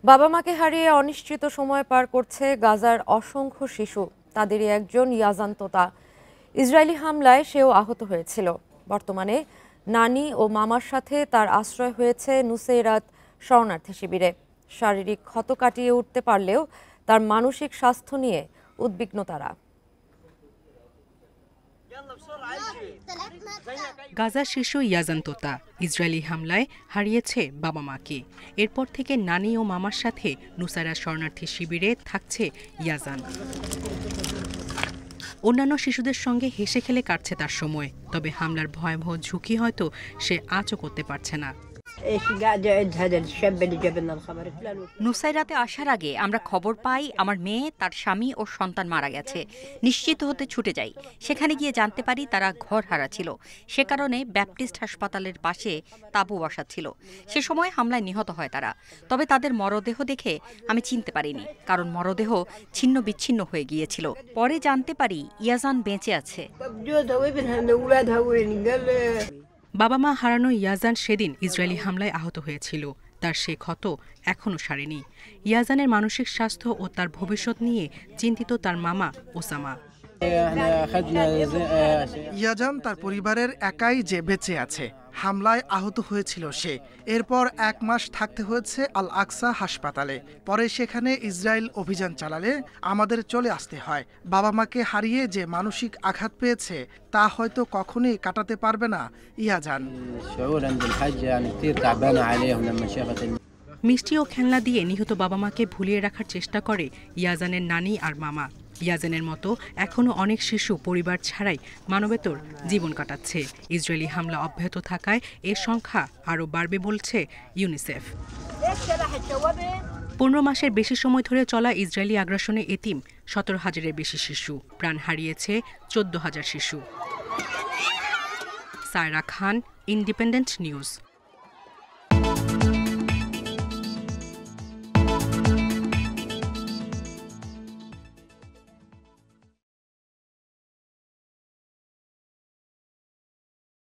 বাবা মাকে হারিয়ে অনিশ্চিত সময় পার করছে গাজার অসংখ্য শিশু। তাদেরই একজন ইয়াজান তোতা। ইসরায়েলি হামলায় সেও আহত হয়েছিল। বর্তমানে নানি ও মামার সাথে তার আশ্রয় হয়েছে নুসেইরাত শরণার্থী শিবিরে। শারীরিক ক্ষত কাটিয়ে উঠতে পারলেও তার মানসিক স্বাস্থ্য নিয়ে উদ্বিগ্ন তারা। গাজার শিশু ইয়াজান তোতা ইসরায়েলি হামলায় হারিয়েছে বাবা মাকে। এরপর থেকে নানি ও মামার সাথে নুসাইরাত শরণার্থী শিবিরে থাকছে ইয়াজান। অন্যান্য শিশুদের সঙ্গে হেসে খেলে কাটছে তার সময়। তবে হামলার ভয়াবহ ঝুঁকি হয়তো সে আঁচও করতে পারছে না। নুসাইরাতে আসার আগে আমরা খবর পাই আমার মেয়ে, তার স্বামী ও সন্তান মারা গেছে। নিশ্চিত হতে ছুটে যাই। সেখানে গিয়ে জানতে পারি তারা ঘর হারা ছিল। সে কারণে ব্যাপটিস্ট হাসপাতালের পাশে তাঁবু বসা ছিল। সে সময় হামলায় নিহত হয় তারা। তবে তাদের মরদেহ দেখে আমি চিনতে পারিনি, কারণ মরদেহ ছিন্ন বিচ্ছিন্ন হয়ে গিয়েছিল। পরে জানতে পারি ইয়াজান বেঁচে আছে। বাবা মা হারানো ইয়াজান সেদিন ইসরায়েলি হামলায় আহত হয়েছিল। তার সে ক্ষত এখনও সারেনি। ইয়াজানের মানসিক স্বাস্থ্য ও তার ভবিষ্যৎ নিয়ে চিন্তিত তার মামা ওসামা। ইয়াজান তার পরিবারের একাই যে বেঁচে আছে। হামলায় আহত হয়েছিল সে। এরপর 1 মাস থাকতে হয়েছে আল আকসা হাসপাতালে। পরে সেখানে ইসরায়েল অভিযান চালালে আমাদের চলে আসতে হয়। বাবা মাকে হারিয়ে যে মানসিক আঘাত পেয়েছে তা হয়তো কখনোই কাটাতে পারবে না ইয়াজান। মিষ্টি ও খেলনা দিয়ে নিহত বাবা মাকে ভুলিয়ে রাখার চেষ্টা করে ইয়াজানের নানি আর মামা। ইয়াজানের মতো এখনও অনেক শিশু পরিবার ছাড়াই মানবেতর জীবন কাটাচ্ছে। ইসরায়েলি হামলা অব্যাহত থাকায় এর সংখ্যা আরও বাড়বে বলছে ইউনিসেফ। 15 মাসের বেশি সময় ধরে চলা ইসরায়েলি আগ্রাসনে এতিম 17,000-এর বেশি শিশু। প্রাণ হারিয়েছে 14,000 শিশু। সায়রা খান, ইন্ডিপেন্ডেন্ট নিউজ।